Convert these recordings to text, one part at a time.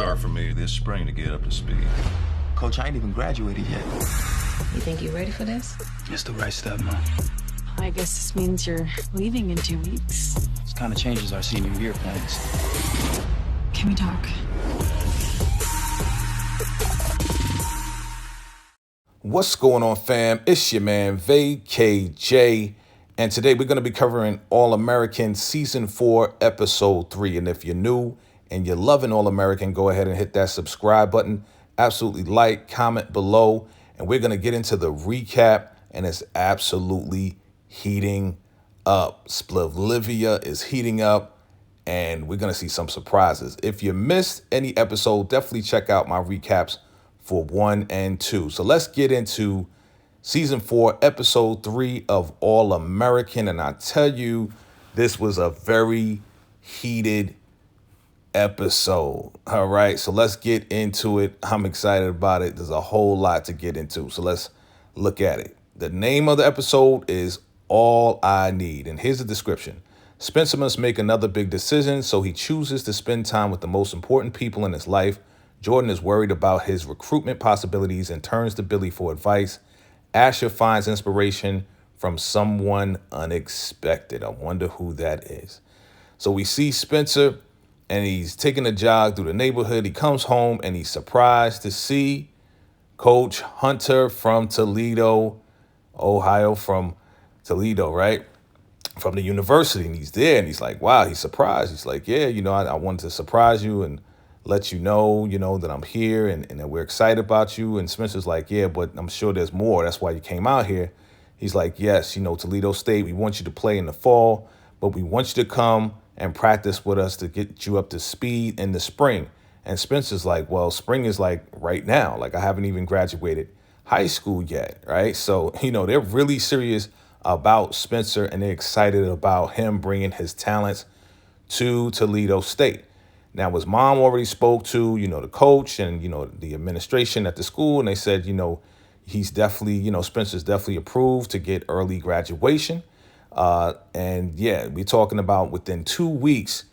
hard for me this spring to get up to speed. Coach, I ain't even graduated yet. You think you're ready for this? It's the right step, Mom. I guess this means you're leaving in 2 weeks. This kind of changes our senior year plans. Can we talk? What's going on, fam? It's your man, VKJ. And today we're going to be covering All-American Season 4, Episode 3. And if you're new and you're loving All-American, go ahead and hit that subscribe button. Absolutely like, comment below. And we're going to get into the recap. And it's absolutely heating up. Splivlivia is heating up. And we're going to see some surprises. If you missed any episode, definitely check out my recaps for 1 and 2. So let's get into Season 4, Episode 3 of All-American. And I tell you, this was a very heated episode. All right, so let's get into it. I'm excited about it. There's a whole lot to get into. So let's look at it. The name of the episode is All I Need. And here's the description. Spencer must make another big decision, so he chooses to spend time with the most important people in his life. Jordan is worried about his recruitment possibilities and turns to Billy for advice. Asher finds inspiration from someone unexpected. I wonder who that is. So we see Spencer, and he's taking a jog through the neighborhood. He comes home, and he's surprised to see Coach Hunter from Toledo, Ohio, from Toledo, right? From the university. And he's there, and he's like, wow, he's surprised. He's like, yeah, I wanted to surprise you and let you know, that I'm here and that we're excited about you. And Spencer's like, yeah, but I'm sure there's more. That's why you came out here. He's like, yes, Toledo State, we want you to play in the fall, but we want you to come and practice with us to get you up to speed in the spring. And Spencer's like, well, spring is like right now. Like I haven't even graduated high school yet, right? So, they're really serious about Spencer and they're excited about him bringing his talents to Toledo State. Now, his mom already spoke to, the coach and, the administration at the school. And they said, he's definitely, Spencer's definitely approved to get early graduation. And yeah, we're talking about within 2 weeks,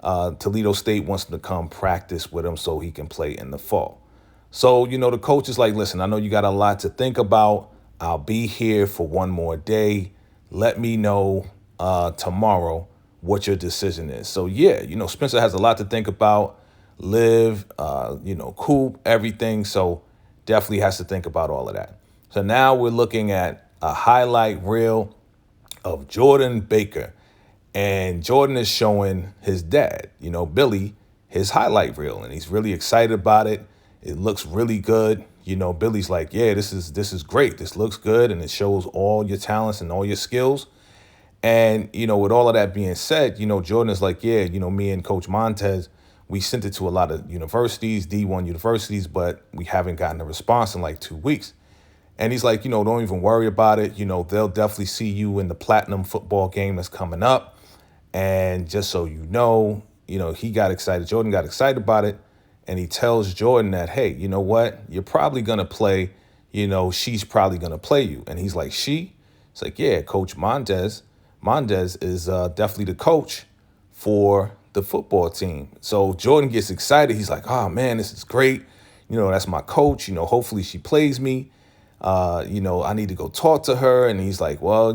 Toledo State wants him to come practice with him so he can play in the fall. So, the coach is like, listen, I know you got a lot to think about. I'll be here for one more day. Let me know tomorrow what your decision is. So yeah, Spencer has a lot to think about, live, Coop, everything. So definitely has to think about all of that. So now we're looking at a highlight reel of Jordan Baker. And Jordan is showing his dad, Billy, his highlight reel. And he's really excited about it. It looks really good. Billy's like, yeah, this is great. This looks good. And it shows all your talents and all your skills. And, with all of that being said, Jordan is like, yeah, me and Coach Montez, we sent it to a lot of universities, D1 universities, but we haven't gotten a response in like 2 weeks. And he's like, don't even worry about it. They'll definitely see you in the Platinum football game that's coming up. And just so he got excited. Jordan got excited about it. And he tells Jordan that, hey, you know what? You're probably going to play, she's probably going to play you. And he's like, she? It's like, yeah, Coach Montez. Montez is definitely the coach for the football team. So Jordan gets excited. He's like, oh, man, this is great. That's my coach. Hopefully she plays me. I need to go talk to her. And he's like, well,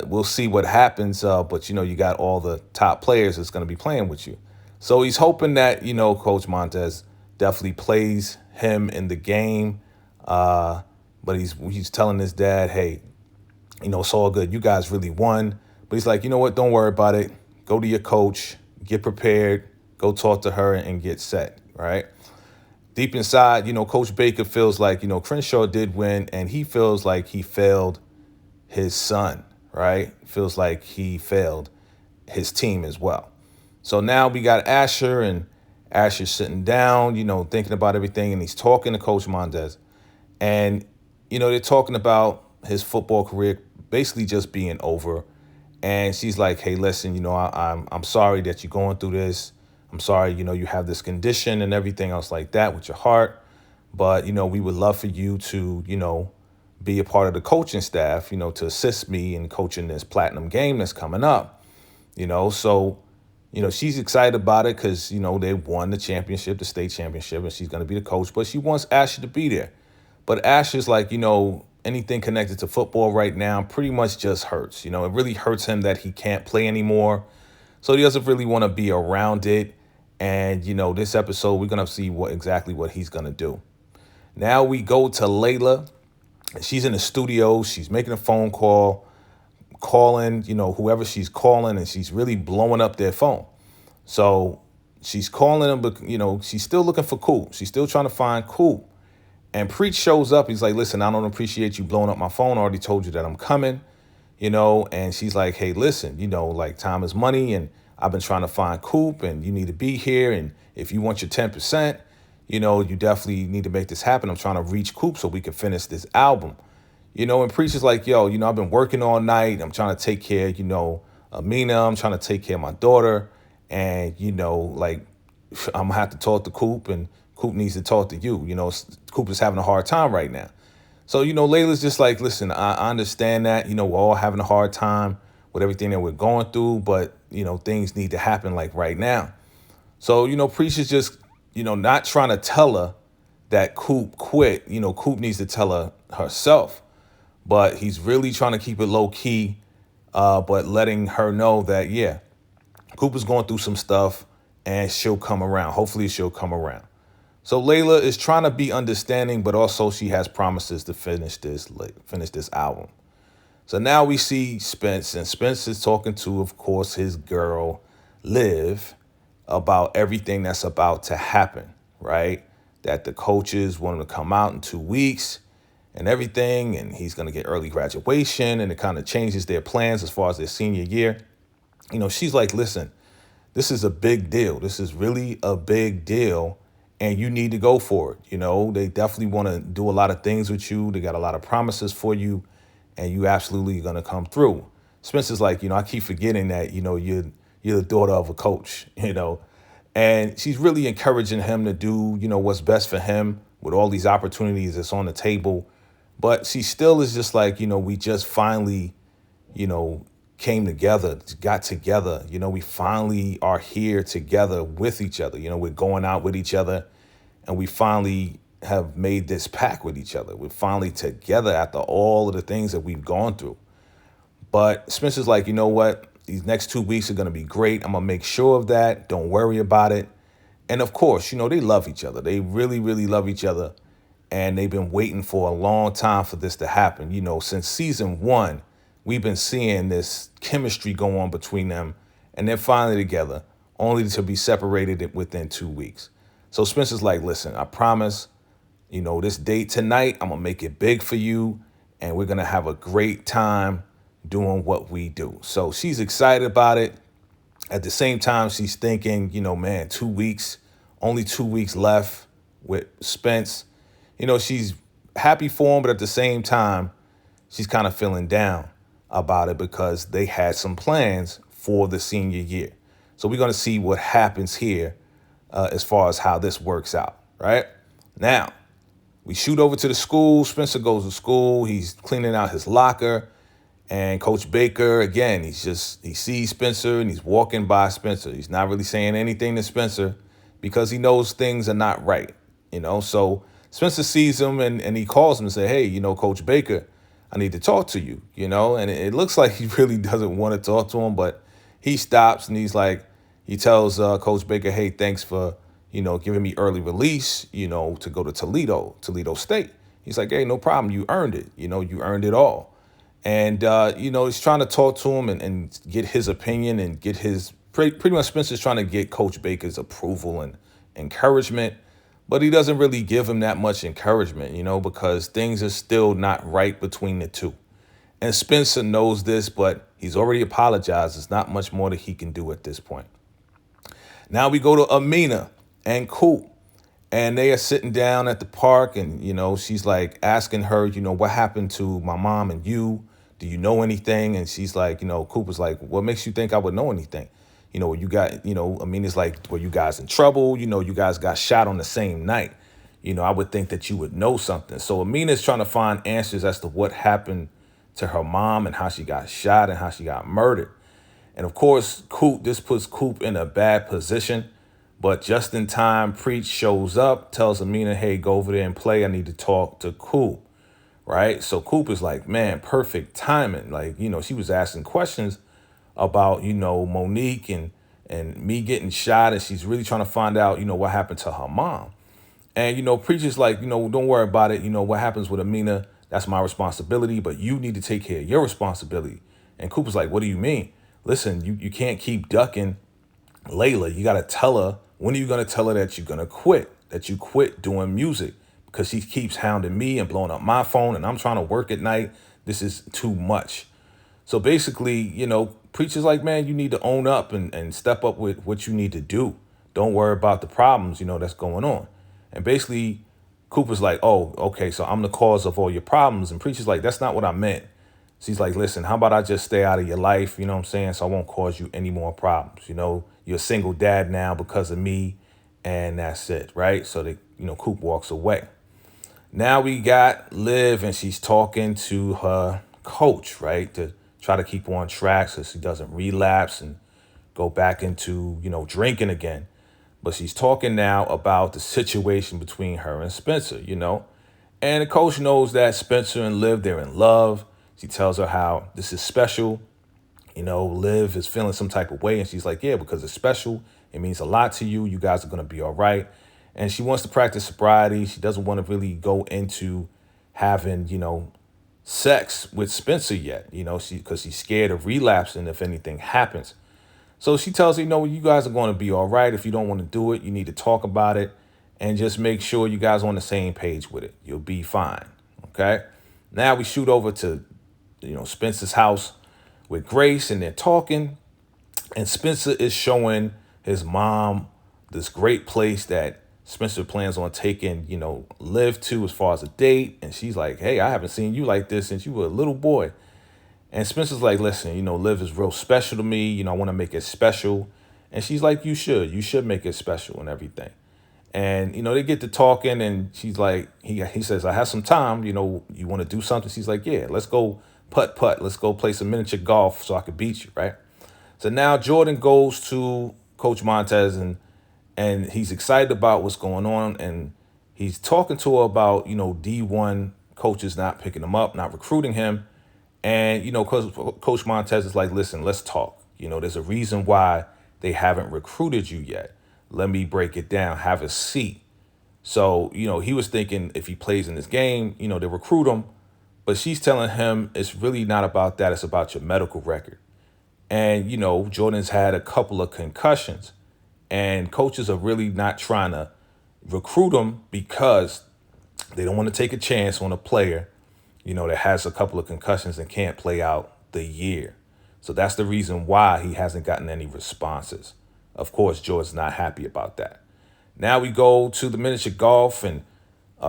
we'll see what happens. But, you got all the top players that's going to be playing with you. So he's hoping that, Coach Montez definitely plays him in the game. But he's telling his dad, hey, it's all good. You guys really won. But he's like, you know what? Don't worry about it. Go to your coach, get prepared, go talk to her and get set, right? Deep inside, Coach Baker feels like, Crenshaw did win and he feels like he failed his son, right? Feels like he failed his team as well. So now we got Asher and Asher's sitting down, thinking about everything. And he's talking to Coach Montez. And, they're talking about his football career basically just being over. And she's like, hey, listen, I'm sorry that you're going through this. I'm sorry, you have this condition and everything else like that with your heart. But, we would love for you to, be a part of the coaching staff, to assist me in coaching this Platinum game that's coming up, So She's excited about it because, they won the championship, the state championship, and she's going to be the coach. But she wants Asher to be there. But Asher's like, anything connected to football right now pretty much just hurts. It really hurts him that he can't play anymore. So he doesn't really want to be around it. And, this episode, we're going to see exactly what he's going to do. Now we go to Layla. She's in the studio. She's making a phone call, calling, whoever she's calling, and she's really blowing up their phone. So she's calling them, but, she's still looking for Coop. She's still trying to find Coop. And Preach shows up. He's like, listen, I don't appreciate you blowing up my phone. I already told you that I'm coming, And she's like, hey, listen, time is money, and I've been trying to find Coop, and you need to be here. And if you want your 10%, you definitely need to make this happen. I'm trying to reach Coop so we can finish this album. And Preach is like, yo, I've been working all night. I'm trying to take care, Amina. I'm trying to take care of my daughter. And, I'm going to have to talk to Coop, and Coop needs to talk to you. Coop is having a hard time right now. So, Layla's just like, listen, I understand that, we're all having a hard time with everything that we're going through, but, things need to happen like right now. So, Preach is just, not trying to tell her that Coop quit. Coop needs to tell her herself, but he's really trying to keep it low key, but letting her know that, yeah, Coop is going through some stuff and she'll come around. Hopefully she'll come around. So Layla is trying to be understanding, but also she has promises to finish this album. So now we see Spence, and Spence is talking to, of course, his girl, Liv, about everything that's about to happen, right? That the coaches want him to come out in 2 weeks and everything, and he's going to get early graduation, and it kind of changes their plans as far as their senior year. She's like, listen, this is a big deal. This is really a big deal, and you need to go for it. They definitely want to do a lot of things with you. They got a lot of promises for you, and you absolutely going to come through. Spencer's like, I keep forgetting that, you're the daughter of a coach, and she's really encouraging him to do, what's best for him with all these opportunities that's on the table. But she still is just like, we just finally, came together, got together. We finally are here together with each other. We're going out with each other, and we finally have made this pact with each other. We're finally together after all of the things that we've gone through. But Spencer's like, you know what? These next 2 weeks are going to be great. I'm going to make sure of that. Don't worry about it. And of course, they love each other. They really, really love each other. And they've been waiting for a long time for this to happen. Since season 1, we've been seeing this chemistry go on between them. And they're finally together, only to be separated within 2 weeks. So Spencer's like, listen, I promise, this date tonight, I'm going to make it big for you. And we're going to have a great time doing what we do. So she's excited about it. At the same time, she's thinking, man, 2 weeks, only 2 weeks left with Spence. She's happy for him, but at the same time, she's kind of feeling down about it because they had some plans for the senior year. So we're going to see what happens here as far as how this works out, right? Now, we shoot over to the school. Spencer goes to school. He's cleaning out his locker. And Coach Baker, again, he sees Spencer and he's walking by Spencer. He's not really saying anything to Spencer because he knows things are not right, So Spencer sees him and he calls him and says, hey, Coach Baker, I need to talk to you, And it looks like he really doesn't want to talk to him, but he stops and he tells Coach Baker, hey, thanks for, giving me early release, to go to Toledo State. He's like, hey, no problem. You earned it. You earned it all. And, he's trying to talk to him and get his opinion and get his pretty much Spencer's trying to get Coach Baker's approval and encouragement. But he doesn't really give him that much encouragement, because things are still not right between the two. And Spencer knows this, but he's already apologized. There's not much more that he can do at this point. Now we go to Amina and Coop. And they are sitting down at the park and, she's like asking her, what happened to my mom and you? Do you know anything? And she's like, Cooper's like, what makes you think I would know anything? You got, Amina's like, were you guys in trouble? You guys got shot on the same night. I would think that you would know something. So Amina's trying to find answers as to what happened to her mom and how she got shot and how she got murdered. And of course, this puts Coop in a bad position. But just in time, Preach shows up, tells Amina, hey, go over there and play. I need to talk to Coop, right? So Coop is like, man, perfect timing. Like, she was asking questions about, Monique and me getting shot. And she's really trying to find out, what happened to her mom. And, Preach is like, don't worry about it. What happens with Amina, that's my responsibility. But you need to take care of your responsibility. And Coop is like, what do you mean? Listen, you can't keep ducking Layla. You got to tell her. When are you going to tell her that you're going to quit, that you quit doing music? Because she keeps hounding me and blowing up my phone, and I'm trying to work at night. This is too much. So basically, Preacher's like, man, you need to own up and step up with what you need to do. Don't worry about the problems, that's going on. And basically, Cooper's like, oh, okay, so I'm the cause of all your problems. And Preacher's like, that's not what I meant. She's like, listen, how about I just stay out of your life, you know what I'm saying, so I won't cause you any more problems. You're a single dad now because of me, and that's it, right? So, Coop walks away. Now we got Liv, and she's talking to her coach, right, to try to keep her on track so she doesn't relapse and go back into, drinking again. But she's talking now about the situation between her and Spencer, And the coach knows that Spencer and Liv, they're in love. She tells her how this is special. Liv is feeling some type of way. And she's like, yeah, because it's special. It means a lot to you. You guys are going to be all right. And she wants to practice sobriety. She doesn't want to really go into having, sex with Spencer yet, because she's scared of relapsing if anything happens. So she tells her, you guys are going to be all right. If you don't want to do it, you need to talk about it and just make sure you guys are on the same page with it. You'll be fine. Okay. Now we shoot over to, Spencer's house with Grace, and they're talking. And Spencer is showing his mom this great place that Spencer plans on taking, Liv to as far as a date. And she's like, hey, I haven't seen you like this since you were a little boy. And Spencer's like, listen, Liv is real special to me. I want to make it special. And she's like, you should make it special and everything. And, they get to talking, and she's like, he says, I have some time, you want to do something? She's like, yeah, let's go putt. Let's go play some miniature golf so I could beat you, right? So now Jordan goes to Coach Montez, and he's excited about what's going on. And he's talking to her about, D1 coaches not picking him up, not recruiting him. And, Coach Montez is like, listen, let's talk. There's a reason why they haven't recruited you yet. Let me break it down. Have a seat. So, he was thinking if he plays in this game, they recruit him. But she's telling him it's really not about that. It's about your medical record. And, Jordan's had a couple of concussions. And coaches are really not trying to recruit him because they don't want to take a chance on a player, that has a couple of concussions and can't play out the year. So that's the reason why he hasn't gotten any responses. Of course, Jordan's not happy about that. Now we go to the miniature golf, and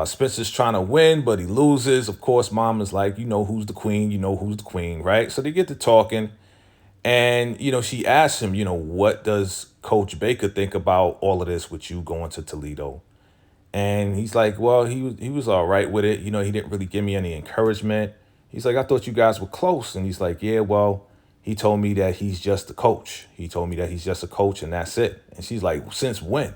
Spencer's trying to win, but he loses. Of course, Mom is like, who's the queen, right? So they get to talking, and, she asks him, what does Coach Baker think about all of this with you going to Toledo? And he's like, well, he was all right with it. He didn't really give me any encouragement. He's like, I thought you guys were close. And he's like, yeah, well, he told me that he's just a coach. He told me that he's just a coach, and that's it. And she's like, since when?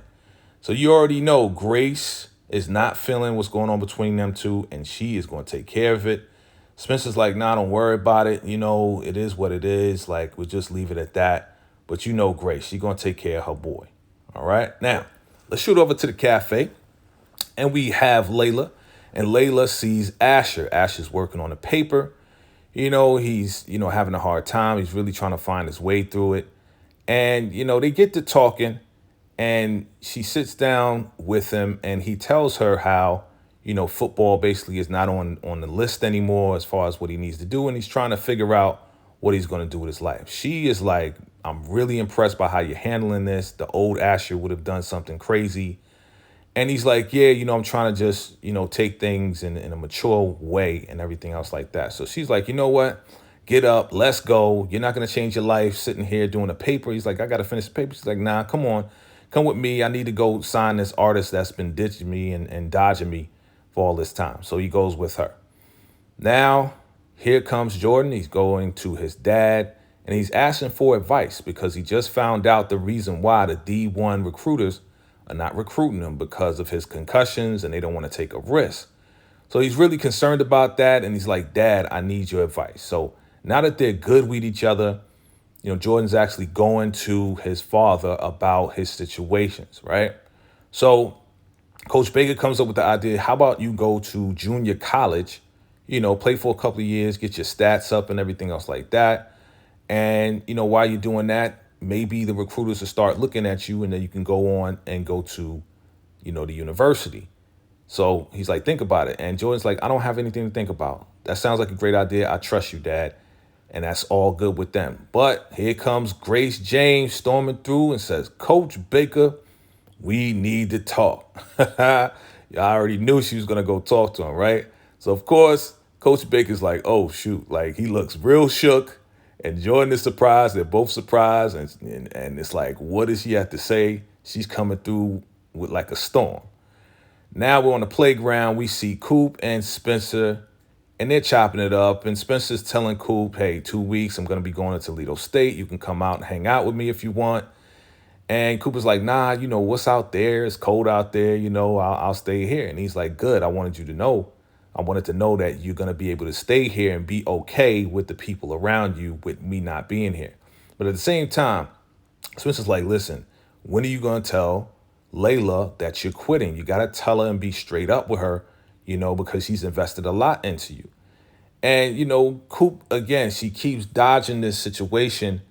So you already know Grace is not feeling what's going on between them two, and she is going to take care of it. Spencer's like, nah, don't worry about it. It is what it is. Like, we'll just leave it at that. But Grace, she's going to take care of her boy. All right. Now, let's shoot over to the cafe. And we have Layla. And Layla sees Asher. Asher's working on a paper. He's, having a hard time. He's really trying to find his way through it. And, they get to talking. And she sits down with him. And he tells her how, football basically is not on the list anymore as far as what he needs to do. And he's trying to figure out what he's going to do with his life. She is like, I'm really impressed by how you're handling this. The old Asher would have done something crazy. And he's like, yeah, I'm trying to just, take things in a mature way and everything else like that. So she's like, you know what? Get up. Let's go. You're not going to change your life sitting here doing a paper. He's like, I got to finish the paper. She's like, nah, come on. Come with me. I need to go sign this artist that's been ditching me and dodging me for all this time. So he goes with her. Now, here comes Jordan. He's going to his dad. And he's asking for advice because he just found out the reason why the D1 recruiters are not recruiting him because of his concussions and they don't want to take a risk. So he's really concerned about that. And he's like, Dad, I need your advice. So now that they're good with each other, Jordan's actually going to his father about his situations, right? So Coach Baker comes up with the idea, how about you go to junior college, play for a couple of years, get your stats up and everything else like that. And, while you're doing that, maybe the recruiters will start looking at you and then you can go on and go to, the university. So he's like, think about it. And Jordan's like, I don't have anything to think about. That sounds like a great idea. I trust you, Dad. And that's all good with them. But here comes Grace James storming through and says, Coach Baker, we need to talk. I already knew she was going to go talk to him, right? So, of course, Coach Baker's like, oh, shoot. Like, he looks real shook. And Jordan is surprised. They're both surprised. And it's like, what does she have to say? She's coming through with like a storm. Now we're on the playground. We see Coop and Spencer, and they're chopping it up. And Spencer's telling Coop, hey, 2 weeks, I'm going to be going to Toledo State. You can come out and hang out with me if you want. And Cooper's like, nah, what's out there? It's cold out there. I'll stay here. And he's like, good. I wanted to know that you're going to be able to stay here and be okay with the people around you with me not being here. But at the same time, Spencer's like, listen, when are you going to tell Layla that you're quitting? You got to tell her and be straight up with her, because she's invested a lot into you. And, Coop, again, she keeps dodging this situation,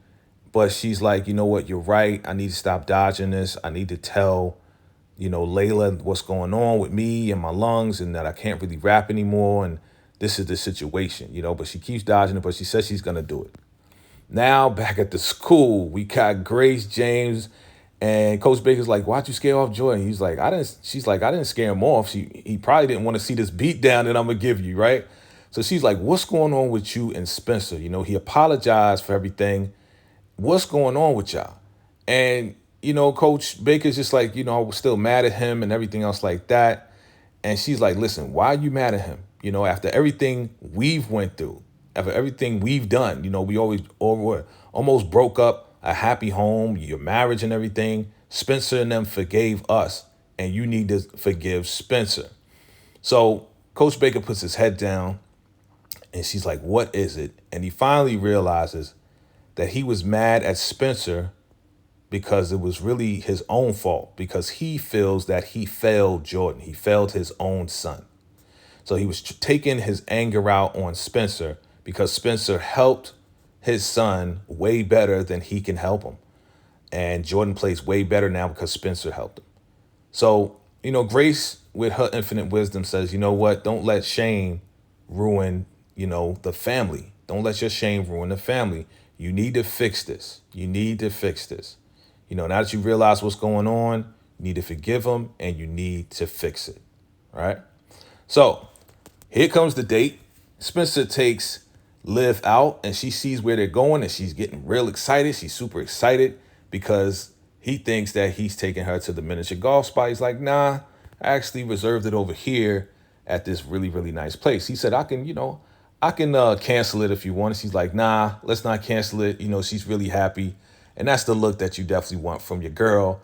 but she's like, you know what? You're right. I need to stop dodging this. I need to tell Layla what's going on with me and my lungs and that I can't really rap anymore. And this is the situation, but she keeps dodging it, but she says she's going to do it. Now back at the school, we got Grace James and Coach Baker's like, why'd you scare off Jordan? He's like, she's like, I didn't scare him off. He probably didn't want to see this beat down that I'm going to give you. Right. So she's like, what's going on with you and Spencer? He apologized for everything. What's going on with y'all? And Coach Baker's just like, I was still mad at him and everything else like that. And she's like, listen, why are you mad at him? After everything we've went through, after everything we've done, we almost broke up a happy home, your marriage and everything. Spencer and them forgave us, and you need to forgive Spencer. So Coach Baker puts his head down and she's like, what is it? And he finally realizes that he was mad at Spencer because it was really his own fault, because he feels that he failed Jordan. He failed his own son. So he was taking his anger out on Spencer because Spencer helped his son way better than he can help him. And Jordan plays way better now because Spencer helped him. So, Grace, with her infinite wisdom, says, you know what? Don't let shame ruin, the family. Don't let your shame ruin the family. You need to fix this. You need to fix this. Now that you realize what's going on, you need to forgive them and you need to fix it. Right? So here comes the date. Spencer takes Liv out and she sees where they're going and she's getting real excited. She's super excited because he thinks that he's taking her to the miniature golf spot. He's like, nah, I actually reserved it over here at this really, really nice place. He said, I can cancel it if you want. She's like, nah, let's not cancel it. She's really happy. And that's the look that you definitely want from your girl.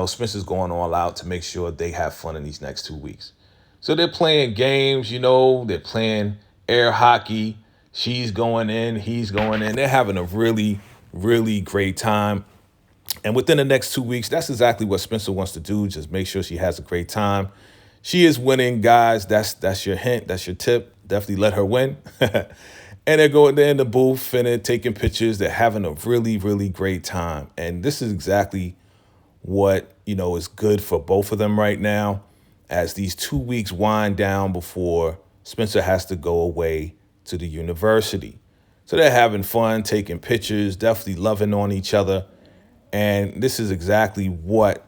Spencer's going all out to make sure they have fun in these next 2 weeks. So they're playing games, they're playing air hockey. She's going in, he's going in. They're having a really, really great time. And within the next 2 weeks, that's exactly what Spencer wants to do. Just make sure she has a great time. She is winning, guys. That's your hint. That's your tip. Definitely let her win. And they're going there in the booth and they're taking pictures. They're having a really, really great time. And this is exactly what, is good for both of them right now as these 2 weeks wind down before Spencer has to go away to the university. So they're having fun, taking pictures, definitely loving on each other. And this is exactly what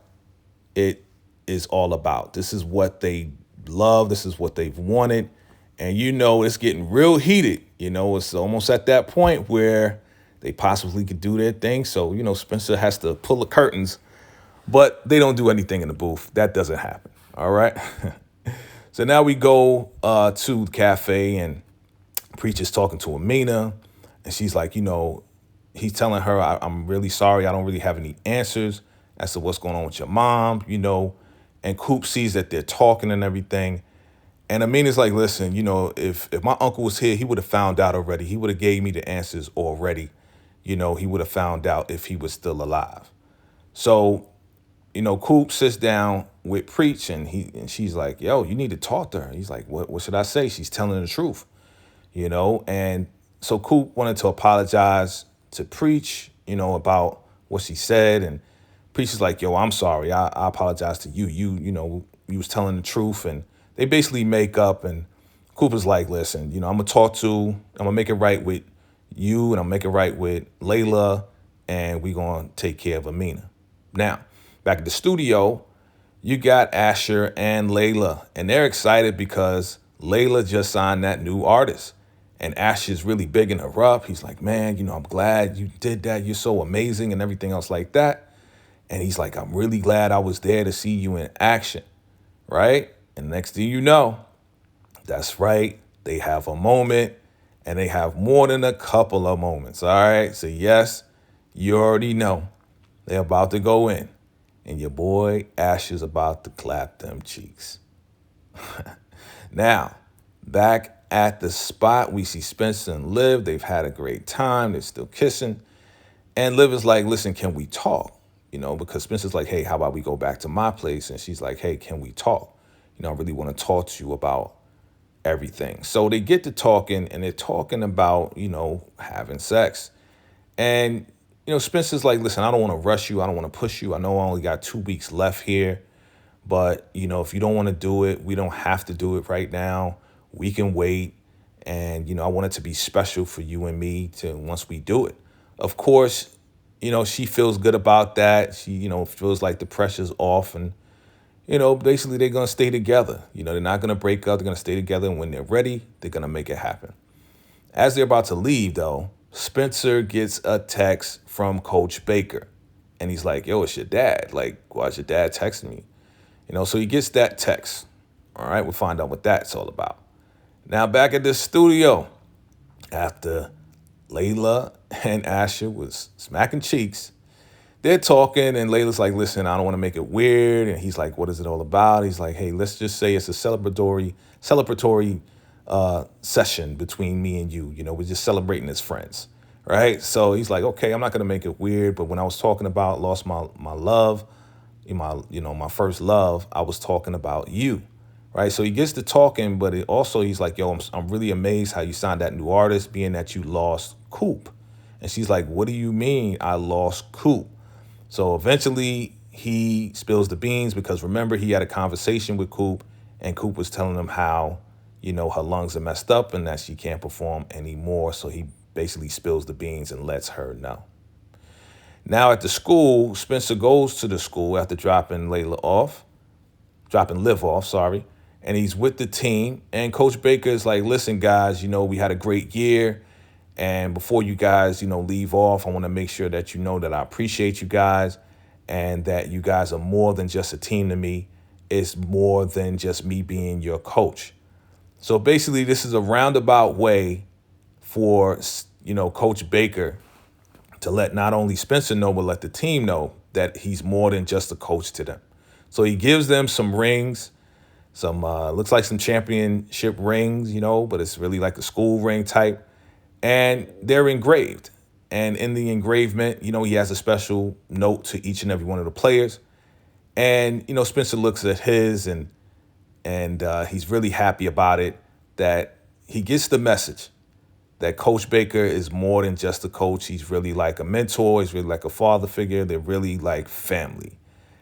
it is all about. This is what they love. This is what they've wanted. And it's getting real heated. It's almost at that point where they possibly could do their thing. So, Spencer has to pull the curtains, but they don't do anything in the booth. That doesn't happen. All right. So now we go to the cafe and Preacher's talking to Amina. And she's like, he's telling her, I'm really sorry. I don't really have any answers as to what's going on with your mom, And Coop sees that they're talking and everything. And Amina's like, listen, if my uncle was here, he would have found out already. He would have gave me the answers already. He would have found out if he was still alive. So, Coop sits down with Preach and she's like, yo, you need to talk to her. He's like, what should I say? She's telling the truth, And so Coop wanted to apologize to Preach, about what she said. And Preach is like, yo, I'm sorry. I apologize to you. You was telling the truth. And they basically make up. And Coop is like, listen, I'm going to make it right with you. And I'm going to make it right with Layla. And we're going to take care of Amina. Now, back at the studio, you got Asher and Layla. And they're excited because Layla just signed that new artist. And Asher's really bigging her up. He's like, man, I'm glad you did that. You're so amazing and everything else like that. And he's like, I'm really glad I was there to see you in action, right? And next thing you know, that's right, they have a moment, and they have more than a couple of moments, all right? So yes, you already know they're about to go in, and your boy Asher's about to clap them cheeks. Now, back at the spot, we see Spencer and Liv. They've had a great time. They're still kissing. And Liv is like, listen, can we talk? Because Spencer's like, hey, how about we go back to my place? And she's like, hey, can we talk? I really want to talk to you about everything. So they get to talking, and they're talking about, having sex. And, Spencer's like, listen, I don't want to rush you. I don't want to push you. I know I only got 2 weeks left here. But, if you don't want to do it, we don't have to do it right now. We can wait. And, I want it to be special for you and me once we do it. Of course, she feels good about that. She, feels like the pressure's off. And, basically they're going to stay together. They're not going to break up. They're going to stay together. And when they're ready, they're going to make it happen. As they're about to leave, though, Spencer gets a text from Coach Baker. And he's like, yo, it's your dad. Like, why's your dad texting me? So he gets that text. All right, we'll find out what that's all about. Now, back at the studio, after Layla and Asher was smacking cheeks, they're talking, and Layla's like, listen, I don't want to make it weird. And he's like, what is it all about? He's like, hey, let's just say it's a celebratory session between me and you. We're just celebrating as friends, right? So he's like, okay, I'm not going to make it weird. But when I was talking about lost my love, my first love, I was talking about you, right? So he gets to talking, but he's like, yo, I'm really amazed how you signed that new artist, being that you lost Coop. And she's like, what do you mean I lost Coop? So eventually he spills the beans because remember, he had a conversation with Coop, and Coop was telling him how, her lungs are messed up and that she can't perform anymore. So he basically spills the beans and lets her know. Now at the school, Spencer goes to the school after dropping Liv off, and he's with the team. And Coach Baker is like, listen, guys, we had a great year. And before you guys, leave off, I want to make sure that you know that I appreciate you guys and that you guys are more than just a team to me. It's more than just me being your coach. So basically, this is a roundabout way for, Coach Baker to let not only Spencer know, but let the team know that he's more than just a coach to them. So he gives them some rings, looks like some championship rings, but it's really like a school ring type. And they're engraved. And in the engravement, he has a special note to each and every one of the players. And, Spencer looks at his and he's really happy about it, that he gets the message that Coach Baker is more than just a coach. He's really like a mentor. He's really like a father figure. They're really like family.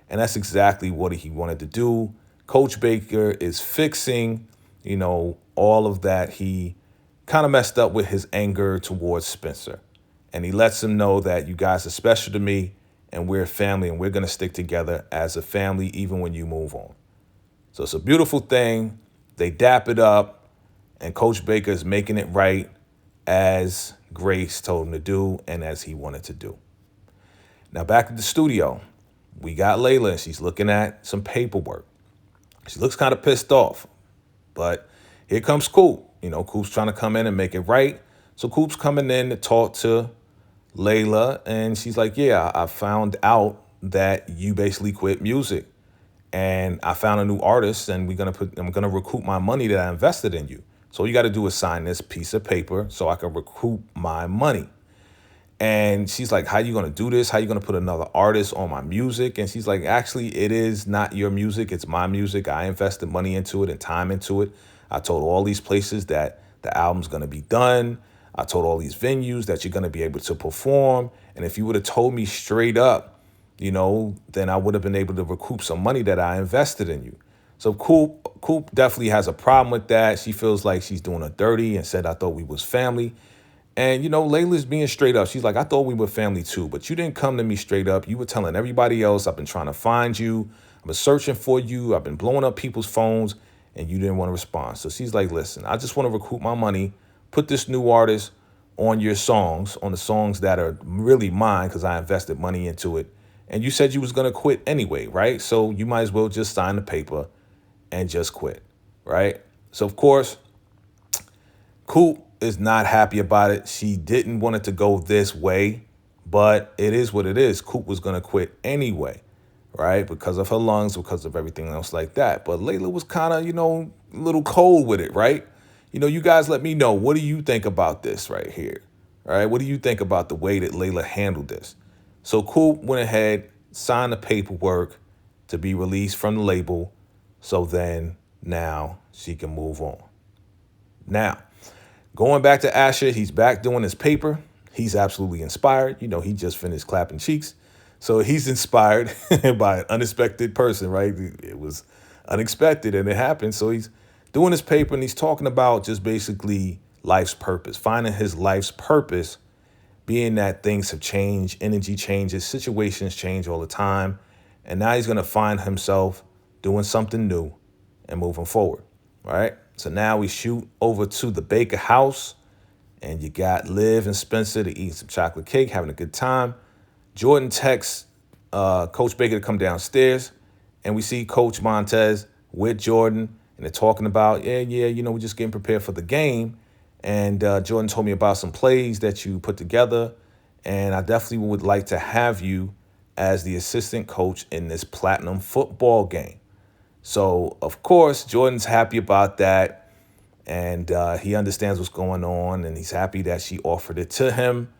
And that's exactly what he wanted to do. Coach Baker is fixing, all of that. He kind of messed up with his anger towards Spencer. And he lets him know that you guys are special to me and we're family and we're going to stick together as a family even when you move on. So it's a beautiful thing. They dap it up and Coach Baker is making it right as Grace told him to do and as he wanted to do. Now back at the studio, we got Layla and she's looking at some paperwork. She looks kind of pissed off, but here comes Coop. Coop's trying to come in and make it right. So Coop's coming in to talk to Layla, and she's like, yeah, I found out that you basically quit music, and I found a new artist, and I'm gonna recoup my money that I invested in you. So all you got to do is sign this piece of paper so I can recoup my money. And she's like, how you going to do this? How you going to put another artist on my music? And she's like, actually, it is not your music. It's my music. I invested money into it and time into it. I told all these places that the album's going to be done. I told all these venues that you're going to be able to perform. And if you would have told me straight up, then I would have been able to recoup some money that I invested in you. So Coop definitely has a problem with that. She feels like she's doing her dirty and said, I thought we was family. And, Layla's being straight up. She's like, I thought we were family too, but you didn't come to me straight up. You were telling everybody else, I've been trying to find you. I've been searching for you. I've been blowing up people's phones, and you didn't want to respond. So she's like, listen, I just want to recoup my money, put this new artist on your songs, on the songs that are really mine because I invested money into it. And you said you was going to quit anyway, right? So you might as well just sign the paper and just quit, right? So, of course, Coop is not happy about it. She didn't want it to go this way, but it is what it is. Coop was going to quit anyway, right? Because of her lungs, because of everything else like that. But Layla was kind of, a little cold with it, right? You guys let me know. What do you think about this right here? All right, what do you think about the way that Layla handled this? So Coop went ahead, signed the paperwork to be released from the label. So then now she can move on. Now, going back to Asher, he's back doing his paper. He's absolutely inspired. He just finished clapping cheeks. So he's inspired by an unexpected person, right? It was unexpected and it happened. So he's doing his paper and he's talking about just basically life's purpose, finding his life's purpose, being that things have changed, energy changes, situations change all the time. And now he's going to find himself doing something new and moving forward, right? So now we shoot over to the Baker house, and you got Liv and Spencer to eat some chocolate cake, having a good time. Jordan texts Coach Baker to come downstairs, and we see Coach Montez with Jordan, and they're talking about, we're just getting prepared for the game. And Jordan told me about some plays that you put together, and I definitely would like to have you as the assistant coach in this Platinum football game. So, of course, Jordan's happy about that, and he understands what's going on, and he's happy that she offered it to him.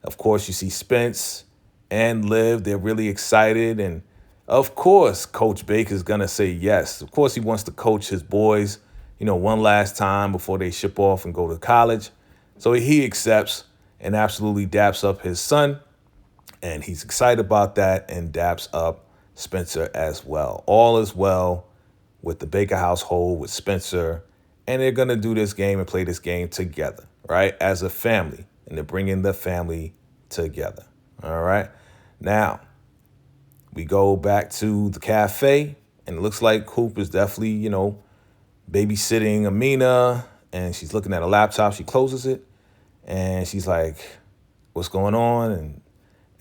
Of course, you see Spence and Liv, they're really excited, and of course, Coach Baker's going to say yes. Of course, he wants to coach his boys, one last time before they ship off and go to college. So he accepts and absolutely daps up his son, and he's excited about that and daps up Spencer as well. All is well with the Baker household, with Spencer, and they're going to do this game and play this game together, right, as a family, and they're bringing the family together, all right? Now, we go back to the cafe, and it looks like Coop is definitely, babysitting Amina, and she's looking at a laptop. She closes it, and she's like, what's going on?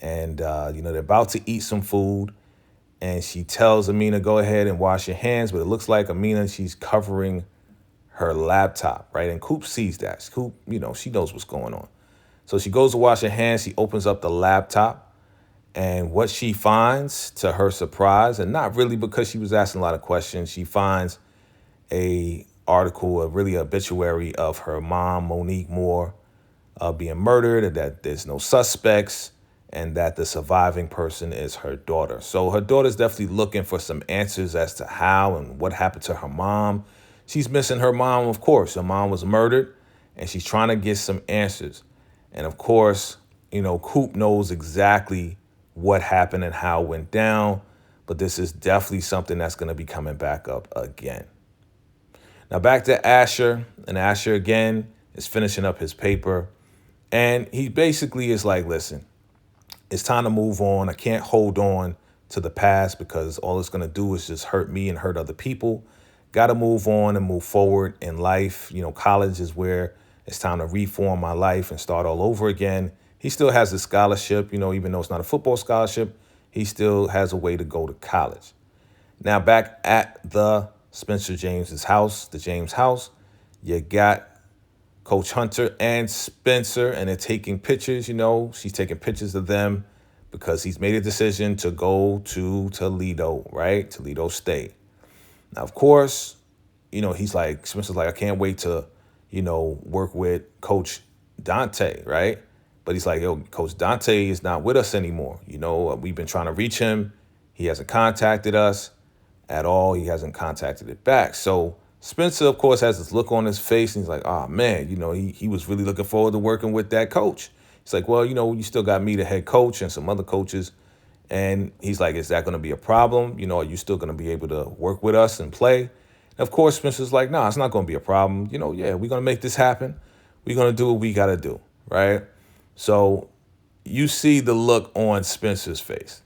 And they're about to eat some food. And she tells Amina, go ahead and wash your hands. But it looks like Amina, she's covering her laptop, right? And Coop sees that. Coop, she knows what's going on. So she goes to wash her hands. She opens up the laptop. And what she finds, to her surprise, and not really because she was asking a lot of questions, she finds a article, a really obituary of her mom, Monique Moore, being murdered, and that there's no suspects, and that the surviving person is her daughter. So her daughter's definitely looking for some answers as to how and what happened to her mom. She's missing her mom, of course. Her mom was murdered, and she's trying to get some answers. And of course, Coop knows exactly what happened and how it went down, but this is definitely something that's going to be coming back up again. Now back to Asher, and Asher again is finishing up his paper, and he basically is like, listen, it's time to move on. I can't hold on to the past because all it's going to do is just hurt me and hurt other people. Got to move on and move forward in life. College is where it's time to reform my life and start all over again. He still has a scholarship, even though it's not a football scholarship, he still has a way to go to college. Now back at the Spencer James's house, the James house, you got Coach Hunter and Spencer, and they're taking pictures. She's taking pictures of them because he's made a decision to go to Toledo, right? Toledo State. Now, of course, Spencer's like, I can't wait to, work with Coach Dante, right? But he's like, yo, Coach Dante is not with us anymore. We've been trying to reach him. He hasn't contacted us at all. He hasn't contacted it back. So Spencer, of course, has this look on his face, and he's like, oh, man, he was really looking forward to working with that coach. He's like, well, you still got me, the head coach, and some other coaches. And he's like, is that going to be a problem? Are you still going to be able to work with us and play? And of course, Spencer's like, nah, it's not going to be a problem. Yeah, we're going to make this happen. We're going to do what we got to do, right? So you see the look on Spencer's face.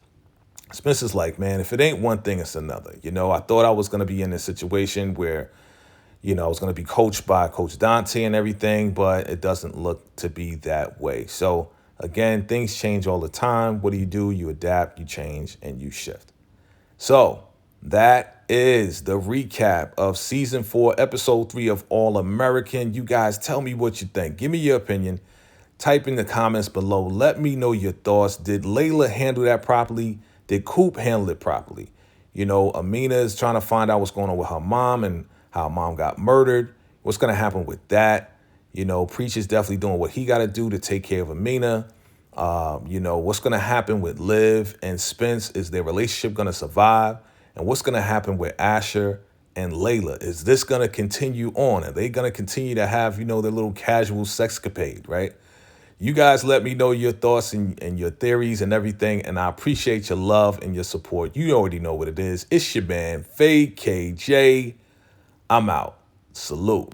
Spencer's like, man, if it ain't one thing, it's another. I thought I was going to be in this situation where, I was going to be coached by Coach Dante and everything, but it doesn't look to be that way. So again, things change all the time. What do? You adapt, you change, and you shift. So that is the recap of Season 4, Episode 3 of All American. You guys tell me what you think. Give me your opinion. Type in the comments below. Let me know your thoughts. Did Layla handle that properly? Did Coop handle it properly? Amina is trying to find out what's going on with her mom and how mom got murdered. What's going to happen with that? Preach is definitely doing what he got to do to take care of Amina. What's going to happen with Liv and Spence? Is their relationship going to survive? And what's going to happen with Asher and Layla? Is this going to continue on? Are they going to continue to have, their little casual sexcapade, right? You guys let me know your thoughts and your theories and everything. And I appreciate your love and your support. You already know what it is. It's your man, Fade KJ. I'm out. Salute.